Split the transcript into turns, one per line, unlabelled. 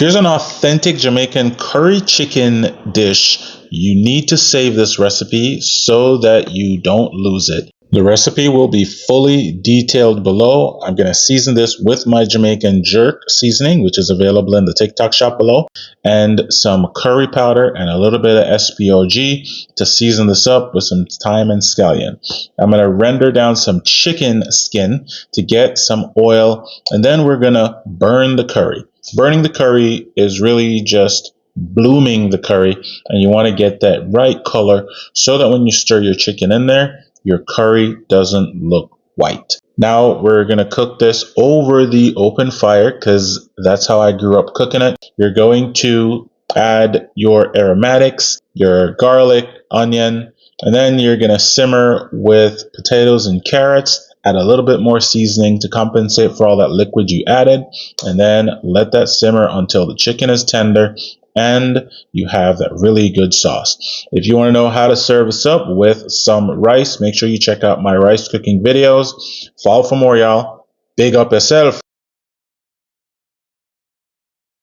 Here's an authentic Jamaican curry chicken dish. You need to save this recipe so that you don't lose it. The recipe will be fully detailed below. I'm going to season this with my Jamaican jerk seasoning, which is available in the TikTok shop below, and some curry powder and a little bit of SPOG to season this up with some thyme and scallion. I'm going to render down some chicken skin to get some oil, and then we're going to burn the curry. Burning the curry is really just blooming the curry, and you want to get that right color so that when you stir your chicken in there, your curry doesn't look white. Now we're going to cook this over the open fire because that's how I grew up cooking it. You're going to add your aromatics, your garlic, onion, and then you're going to simmer with potatoes and carrots. Add a little bit more seasoning to compensate for all that liquid you added, and then let that simmer until the chicken is tender and you have that really good sauce. If you want to know how to serve this up with some rice, make sure you check out my rice cooking videos. Follow for more, y'all. Big up yourself.